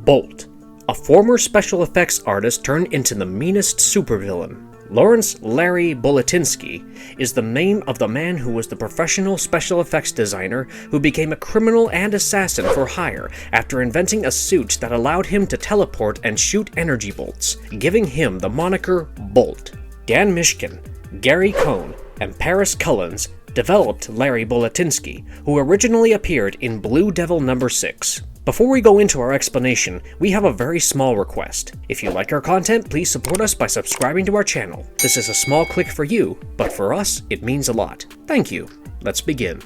Bolt, a former special effects artist turned into the meanest supervillain. Lawrence Larry Boletinsky is the name of the man who was the professional special effects designer who became a criminal and assassin for hire after inventing a suit that allowed him to teleport and shoot energy bolts, giving him the moniker Bolt. Dan Mishkin, Gary Cohn, and Paris Cullens developed Larry Boletinsky, who originally appeared in Blue Devil No. 6. Before we go into our explanation, we have a very small request. If you like our content, please support us by subscribing to our channel. This is a small click for you, but for us, it means a lot. Thank you. Let's begin.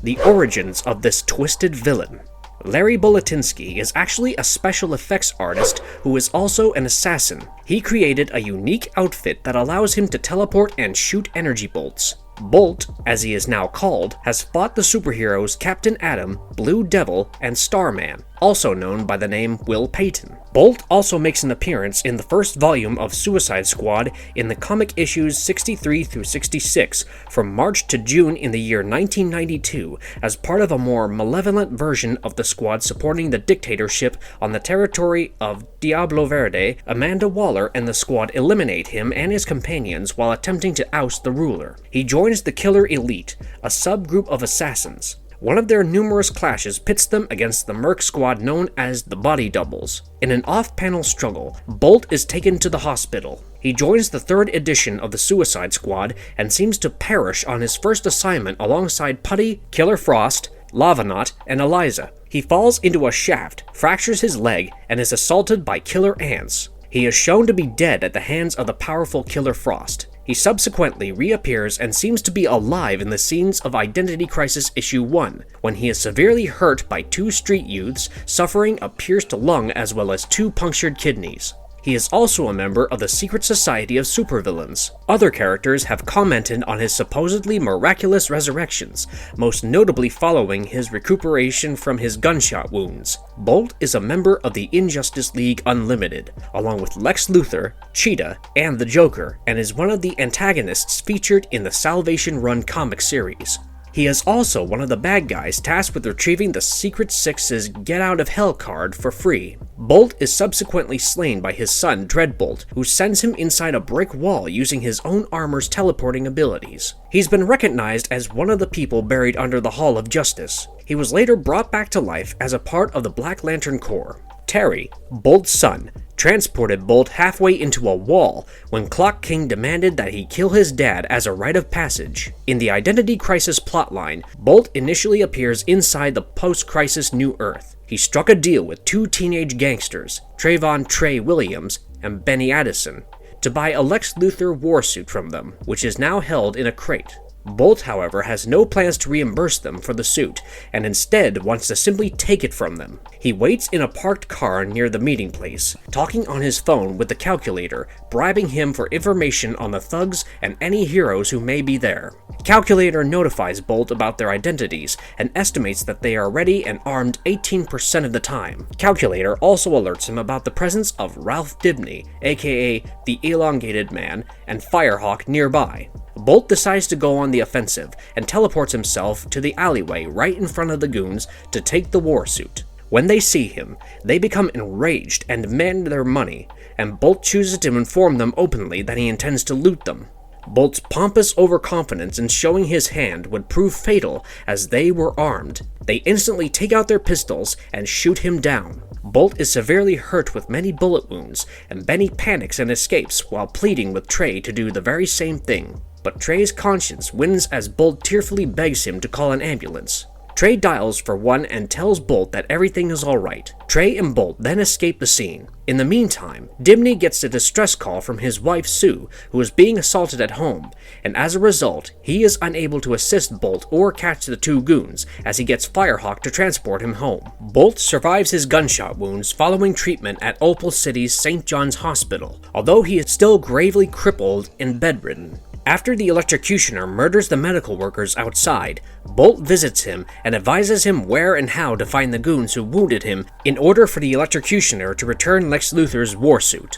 The origins of this twisted villain. Larry Boletinsky is actually a special effects artist who is also an assassin. He created a unique outfit that allows him to teleport and shoot energy bolts. Bolt, as he is now called, has fought the superheroes Captain Atom, Blue Devil, and Starman, also known by the name Will Payton. Bolt also makes an appearance in the first volume of Suicide Squad in the comic issues 63 through 66 from March to June in the year 1992 as part of a more malevolent version of the squad supporting the dictatorship on the territory of Diablo Verde. Amanda Waller and the squad eliminate him and his companions while attempting to oust the ruler. He joins the Killer Elite, a subgroup of assassins. One of their numerous clashes pits them against the merc squad known as the Body Doubles. In an off-panel struggle, Bolt is taken to the hospital. He joins the third edition of the Suicide Squad and seems to perish on his first assignment alongside Putty, Killer Frost, Lavanot, and Eliza. He falls into a shaft, fractures his leg, and is assaulted by killer ants. He is shown to be dead at the hands of the powerful Killer Frost. He subsequently reappears and seems to be alive in the scenes of Identity Crisis Issue 1, when he is severely hurt by two street youths suffering a pierced lung as well as two punctured kidneys. He is also a member of the secret society of supervillains. Other characters have commented on his supposedly miraculous resurrections, most notably following his recuperation from his gunshot wounds. Bolt is a member of the Injustice League Unlimited, along with Lex Luthor, Cheetah, and the Joker, and is one of the antagonists featured in the Salvation Run comic series. He is also one of the bad guys tasked with retrieving the Secret Six's Get Out of Hell card for free. Bolt is subsequently slain by his son Dreadbolt, who sends him inside a brick wall using his own armor's teleporting abilities. He's been recognized as one of the people buried under the Hall of Justice. He was later brought back to life as a part of the Black Lantern Corps. Terry, Bolt's son, transported Bolt halfway into a wall when Clock King demanded that he kill his dad as a rite of passage. In the Identity Crisis plotline, Bolt initially appears inside the post-crisis New Earth. He struck a deal with two teenage gangsters, Trayvon Trey Williams and Benny Addison, to buy a Lex Luthor warsuit from them, which is now held in a crate. Bolt, however, has no plans to reimburse them for the suit, and instead wants to simply take it from them. He waits in a parked car near the meeting place, talking on his phone with the Calculator, bribing him for information on the thugs and any heroes who may be there. Calculator notifies Bolt about their identities and estimates that they are ready and armed 18% of the time. Calculator also alerts him about the presence of Ralph Dibny, aka the Elongated Man, and Firehawk nearby. Bolt decides to go on the offensive and teleports himself to the alleyway right in front of the goons to take the warsuit. When they see him, they become enraged and demand their money, and Bolt chooses to inform them openly that he intends to loot them. Bolt's pompous overconfidence in showing his hand would prove fatal as they were armed. They instantly take out their pistols and shoot him down. Bolt is severely hurt with many bullet wounds, and Benny panics and escapes while pleading with Trey to do the very same thing. But Trey's conscience wins as Bolt tearfully begs him to call an ambulance. Trey dials for one and tells Bolt that everything is alright. Trey and Bolt then escape the scene. In the meantime, Dibny gets a distress call from his wife Sue, who is being assaulted at home, and as a result, he is unable to assist Bolt or catch the two goons, as he gets Firehawk to transport him home. Bolt survives his gunshot wounds following treatment at Opal City's St. John's Hospital, although he is still gravely crippled and bedridden. After the electrocutioner murders the medical workers outside, Bolt visits him and advises him where and how to find the goons who wounded him in order for the electrocutioner to return Lex Luthor's warsuit.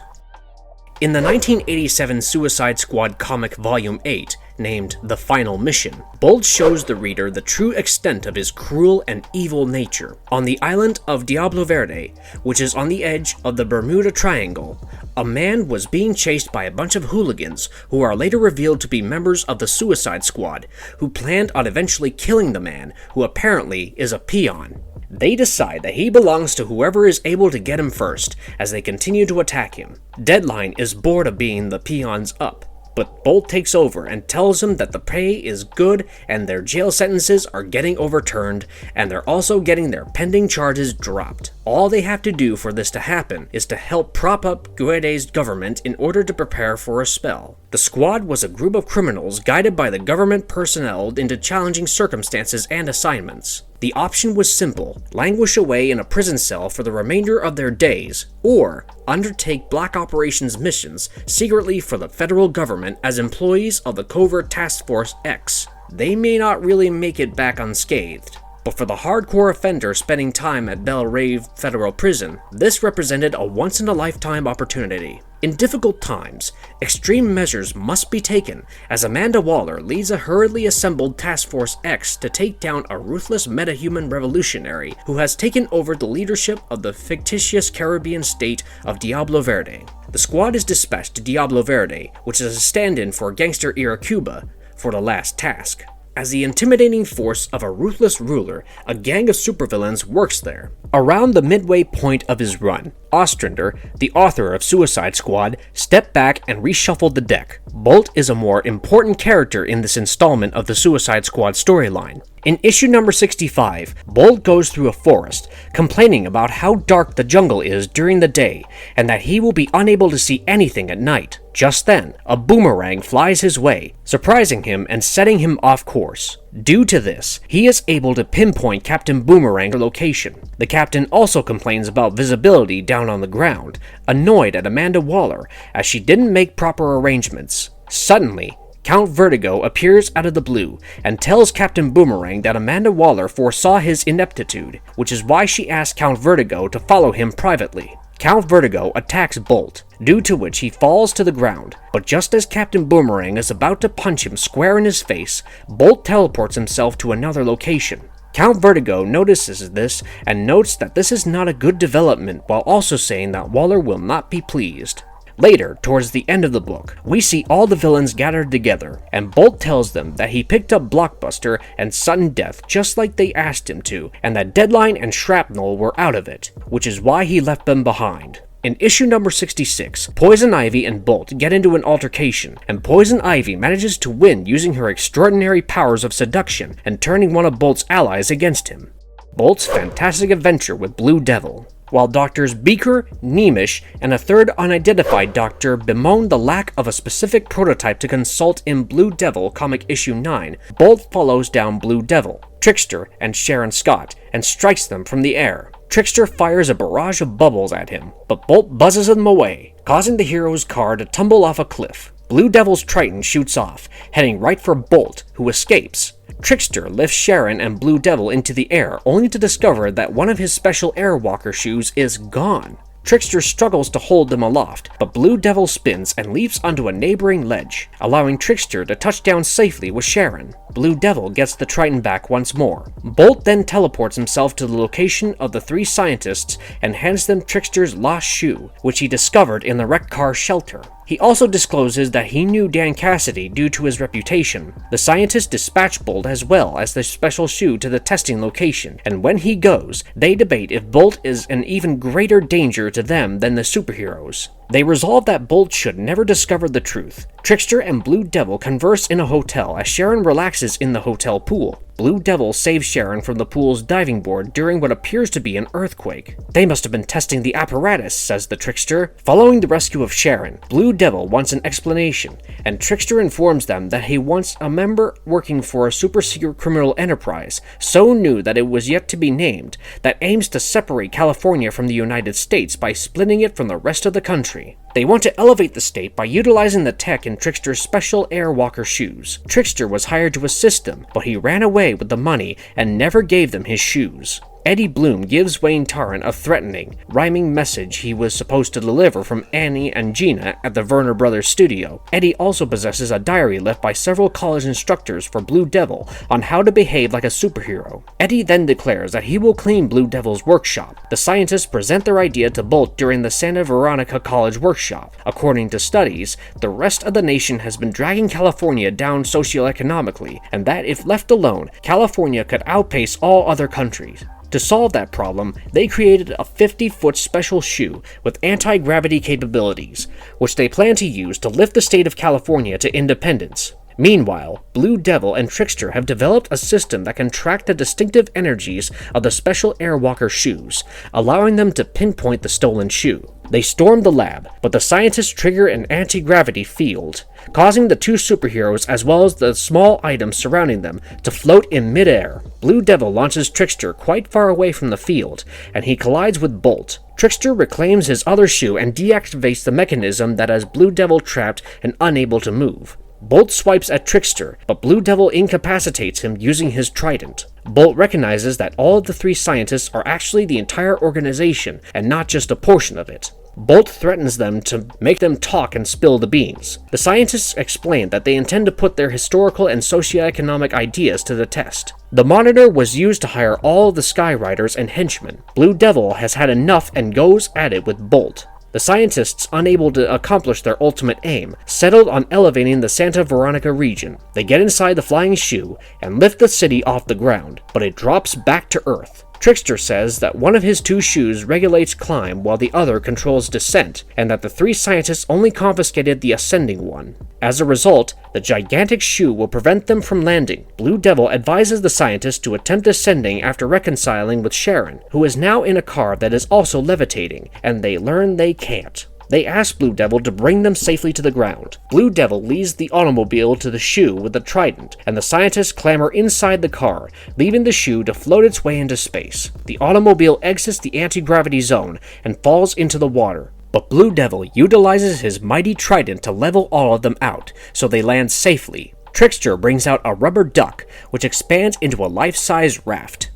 In the 1987 Suicide Squad comic Volume 8, named The Final Mission. Bolt shows the reader the true extent of his cruel and evil nature. On the island of Diablo Verde, which is on the edge of the Bermuda Triangle, a man was being chased by a bunch of hooligans who are later revealed to be members of the Suicide Squad, who planned on eventually killing the man, who apparently is a peon. They decide that he belongs to whoever is able to get him first, as they continue to attack him. Deadline is bored of being the peons up, but Bolt takes over and tells him that the pay is good and their jail sentences are getting overturned, and they're also getting their pending charges dropped. All they have to do for this to happen is to help prop up Guede's government in order to prepare for a spell. The squad was a group of criminals guided by the government personnel into challenging circumstances and assignments. The option was simple: languish away in a prison cell for the remainder of their days, or undertake black operations missions secretly for the federal government as employees of the Covert Task Force X. They may not really make it back unscathed, but for the hardcore offender spending time at Belle Reve Federal Prison, this represented a once-in-a-lifetime opportunity. In difficult times, extreme measures must be taken, as Amanda Waller leads a hurriedly assembled Task Force X to take down a ruthless metahuman revolutionary who has taken over the leadership of the fictitious Caribbean state of Diablo Verde. The squad is dispatched to Diablo Verde, which is a stand-in for gangster-era Cuba, for the last task. As the intimidating force of a ruthless ruler, a gang of supervillains works there. Around the midway point of his run, Ostrander, the author of Suicide Squad, stepped back and reshuffled the deck. Bolt is a more important character in this installment of the Suicide Squad storyline. In issue number 65, Bolt goes through a forest, complaining about how dark the jungle is during the day, and that he will be unable to see anything at night. Just then, a boomerang flies his way, surprising him and setting him off course. Due to this, he is able to pinpoint Captain Boomerang's location. The captain also complains about visibility down on the ground, annoyed at Amanda Waller as she didn't make proper arrangements. Suddenly, Count Vertigo appears out of the blue and tells Captain Boomerang that Amanda Waller foresaw his ineptitude, which is why she asked Count Vertigo to follow him privately. Count Vertigo attacks Bolt, due to which he falls to the ground, but just as Captain Boomerang is about to punch him square in his face, Bolt teleports himself to another location. Count Vertigo notices this and notes that this is not a good development, while also saying that Waller will not be pleased. Later, towards the end of the book, we see all the villains gathered together, and Bolt tells them that he picked up Blockbuster and Sudden Death just like they asked him to, and that Deadline and Shrapnel were out of it, which is why he left them behind. In issue number 66, Poison Ivy and Bolt get into an altercation, and Poison Ivy manages to win using her extraordinary powers of seduction and turning one of Bolt's allies against him. Bolt's fantastic adventure with Blue Devil. While Doctors Beaker, Nemish, and a third unidentified doctor bemoan the lack of a specific prototype to consult in Blue Devil comic issue 9, Bolt follows down Blue Devil, Trickster, and Sharon Scott, and strikes them from the air. Trickster fires a barrage of bubbles at him, but Bolt buzzes them away, causing the hero's car to tumble off a cliff. Blue Devil's Triton shoots off, heading right for Bolt, who escapes. Trickster lifts Sharon and Blue Devil into the air, only to discover that one of his special Airwalker shoes is gone. Trickster struggles to hold them aloft, but Blue Devil spins and leaps onto a neighboring ledge, allowing Trickster to touch down safely with Sharon. Blue Devil gets the Triton back once more. Bolt then teleports himself to the location of the three scientists and hands them Trickster's lost shoe, which he discovered in the wrecked car shelter. He also discloses that he knew Dan Cassidy due to his reputation. The scientists dispatch Bolt as well as the special shoe to the testing location, and when he goes, they debate if Bolt is an even greater danger to them than the superheroes. They resolve that Bolt should never discover the truth. Trickster and Blue Devil converse in a hotel as Sharon relaxes in the hotel pool. Blue Devil saves Sharon from the pool's diving board during what appears to be an earthquake. They must have been testing the apparatus, says the Trickster. Following the rescue of Sharon, Blue Devil wants an explanation, and Trickster informs them that he wants a member working for a super-secret criminal enterprise, so new that it was yet to be named, that aims to separate California from the United States by splitting it from the rest of the country. They want to elevate the state by utilizing the tech in Trickster's special Airwalker shoes. Trickster was hired to assist them, but he ran away with the money and never gave them his shoes. Eddie Bloom gives Wayne Tarrant a threatening, rhyming message he was supposed to deliver from Annie and Gina at the Werner Brothers studio. Eddie also possesses a diary left by several college instructors for Blue Devil on how to behave like a superhero. Eddie then declares that he will clean Blue Devil's workshop. The scientists present their idea to Bolt during the Santa Veronica College workshop. According to studies, the rest of the nation has been dragging California down socioeconomically, and that if left alone, California could outpace all other countries. To solve that problem, they created a 50-foot special shoe with anti-gravity capabilities, which they plan to use to lift the state of California to independence. Meanwhile, Blue Devil and Trickster have developed a system that can track the distinctive energies of the special Airwalker shoes, allowing them to pinpoint the stolen shoe. They storm the lab, but the scientists trigger an anti-gravity field, causing the two superheroes as well as the small items surrounding them to float in midair. Blue Devil launches Trickster quite far away from the field, and he collides with Bolt. Trickster reclaims his other shoe and deactivates the mechanism that has Blue Devil trapped and unable to move. Bolt swipes at Trickster, but Blue Devil incapacitates him using his trident. Bolt recognizes that all of the three scientists are actually the entire organization and not just a portion of it. Bolt threatens them to make them talk and spill the beans. The scientists explain that they intend to put their historical and socioeconomic ideas to the test. The Monitor was used to hire all of the Skyriders and henchmen. Blue Devil has had enough and goes at it with Bolt. The scientists, unable to accomplish their ultimate aim, settled on elevating the Santa Veronica region. They get inside the flying shoe and lift the city off the ground, but it drops back to Earth. Trickster says that one of his two shoes regulates climb while the other controls descent, and that the three scientists only confiscated the ascending one. As a result, the gigantic shoe will prevent them from landing. Blue Devil advises the scientists to attempt ascending after reconciling with Sharon, who is now in a car that is also levitating, and they learn they can't. They ask Blue Devil to bring them safely to the ground. Blue Devil leads the automobile to the shoe with the trident, and the scientists clamber inside the car, leaving the shoe to float its way into space. The automobile exits the anti-gravity zone and falls into the water. But Blue Devil utilizes his mighty trident to level all of them out, so they land safely. Trickster brings out a rubber duck, which expands into a life-size raft.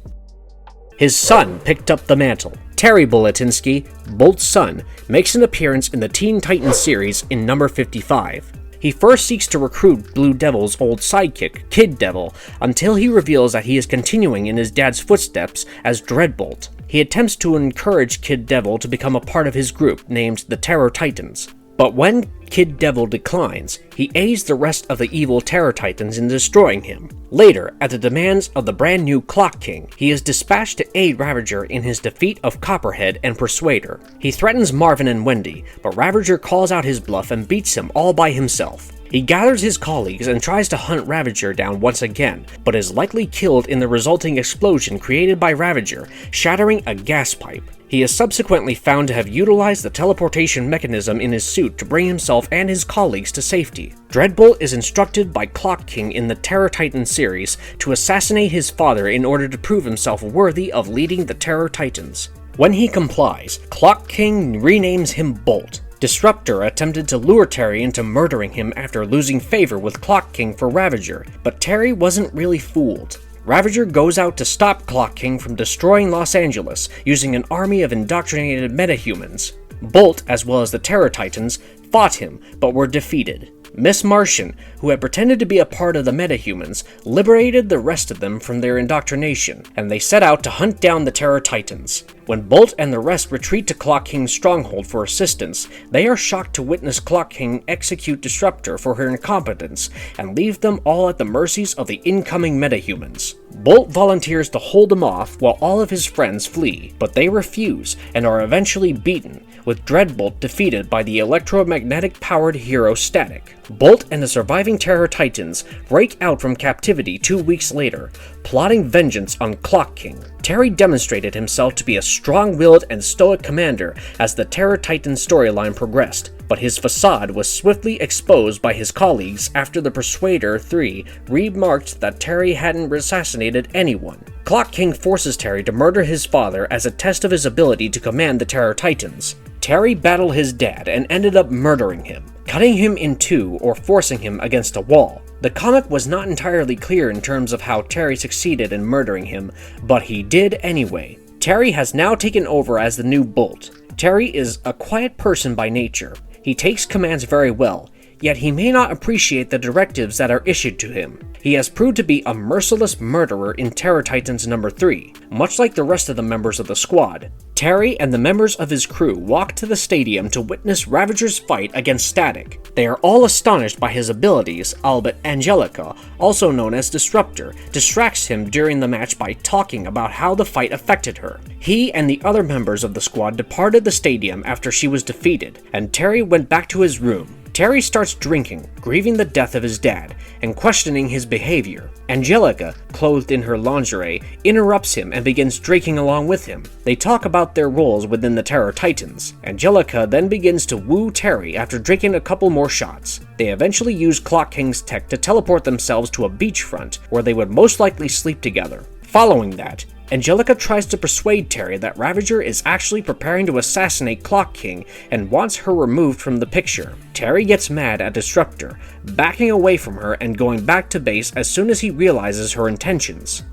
His son picked up the mantle. Terry Boletinsky, Bolt's son, makes an appearance in the Teen Titans series in number 55. He first seeks to recruit Blue Devil's old sidekick, Kid Devil, until he reveals that he is continuing in his dad's footsteps as Dreadbolt. He attempts to encourage Kid Devil to become a part of his group named the Terror Titans. But when Kid Devil declines, he aids the rest of the evil Terror Titans in destroying him. Later, at the demands of the brand new Clock King, he is dispatched to aid Ravager in his defeat of Copperhead and Persuader. He threatens Marvin and Wendy, but Ravager calls out his bluff and beats him all by himself. He gathers his colleagues and tries to hunt Ravager down once again, but is likely killed in the resulting explosion created by Ravager, shattering a gas pipe. He is subsequently found to have utilized the teleportation mechanism in his suit to bring himself and his colleagues to safety. Dreadbolt is instructed by Clock King in the Terror Titan series to assassinate his father in order to prove himself worthy of leading the Terror Titans. When he complies, Clock King renames him Bolt. Disruptor attempted to lure Terry into murdering him after losing favor with Clock King for Ravager, but Terry wasn't really fooled. Ravager goes out to stop Clock King from destroying Los Angeles using an army of indoctrinated metahumans. Bolt, as well as the Terror Titans, fought him, but were defeated. Miss Martian, who had pretended to be a part of the metahumans, liberated the rest of them from their indoctrination, and they set out to hunt down the Terror Titans. When Bolt and the rest retreat to Clock King's stronghold for assistance, they are shocked to witness Clock King execute Disruptor for her incompetence and leave them all at the mercies of the incoming metahumans. Bolt volunteers to hold them off while all of his friends flee, but they refuse and are eventually beaten, with Dreadbolt defeated by the electromagnetic-powered hero Static. Bolt and the surviving Terror Titans break out from captivity 2 weeks later, plotting vengeance on Clock King. Terry demonstrated himself to be a strong-willed and stoic commander as the Terror Titan storyline progressed, but his facade was swiftly exposed by his colleagues after the Persuader 3 remarked that Terry hadn't assassinated anyone. Clock King forces Terry to murder his father as a test of his ability to command the Terror Titans. Terry battled his dad and ended up murdering him, cutting him in two or forcing him against a wall. The comic was not entirely clear in terms of how Terry succeeded in murdering him, but he did anyway. Terry has now taken over as the new Bolt. Terry is a quiet person by nature. He takes commands very well, yet he may not appreciate the directives that are issued to him. He has proved to be a merciless murderer in Terror Titans number 3, much like the rest of the members of the squad. Terry and the members of his crew walk to the stadium to witness Ravager's fight against Static. They are all astonished by his abilities, albeit Angelica, also known as Disruptor, distracts him during the match by talking about how the fight affected her. He and the other members of the squad departed the stadium after she was defeated, and Terry went back to his room. Terry starts drinking, grieving the death of his dad, and questioning his behavior. Angelica, clothed in her lingerie, interrupts him and begins drinking along with him. They talk about their roles within the Terror Titans. Angelica then begins to woo Terry after drinking a couple more shots. They eventually use Clock King's tech to teleport themselves to a beachfront where they would most likely sleep together. Following that, Angelica tries to persuade Terry that Ravager is actually preparing to assassinate Clock King and wants her removed from the picture. Terry gets mad at Disruptor, backing away from her and going back to base as soon as he realizes her intentions.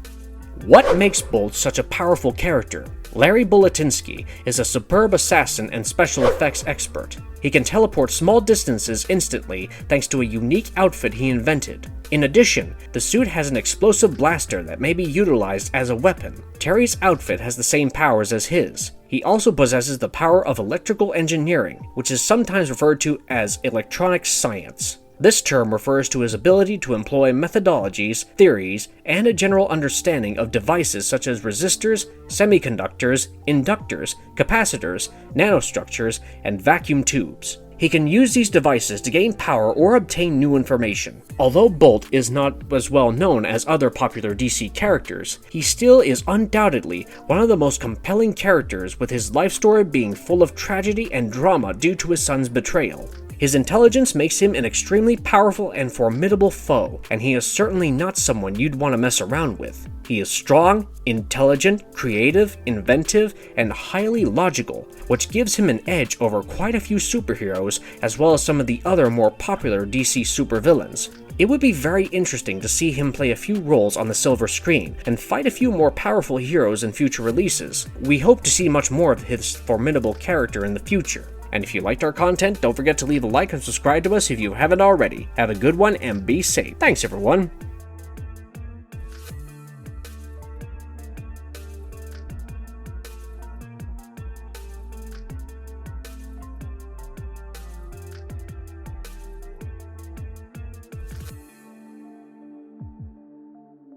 What makes Bolt such a powerful character? Larry Boletinsky is a superb assassin and special effects expert. He can teleport small distances instantly thanks to a unique outfit he invented. In addition, the suit has an explosive blaster that may be utilized as a weapon. Terry's outfit has the same powers as his. He also possesses the power of electrical engineering, which is sometimes referred to as electronic science. This term refers to his ability to employ methodologies, theories, and a general understanding of devices such as resistors, semiconductors, inductors, capacitors, nanostructures, and vacuum tubes. He can use these devices to gain power or obtain new information. Although Bolt is not as well known as other popular DC characters, he still is undoubtedly one of the most compelling characters, with his life story being full of tragedy and drama due to his son's betrayal. His intelligence makes him an extremely powerful and formidable foe, and he is certainly not someone you'd want to mess around with. He is strong, intelligent, creative, inventive, and highly logical, which gives him an edge over quite a few superheroes as well as some of the other more popular DC supervillains. It would be very interesting to see him play a few roles on the silver screen and fight a few more powerful heroes in future releases. We hope to see much more of his formidable character in the future. And if you liked our content, don't forget to leave a like and subscribe to us if you haven't already. Have a good one and be safe. Thanks everyone!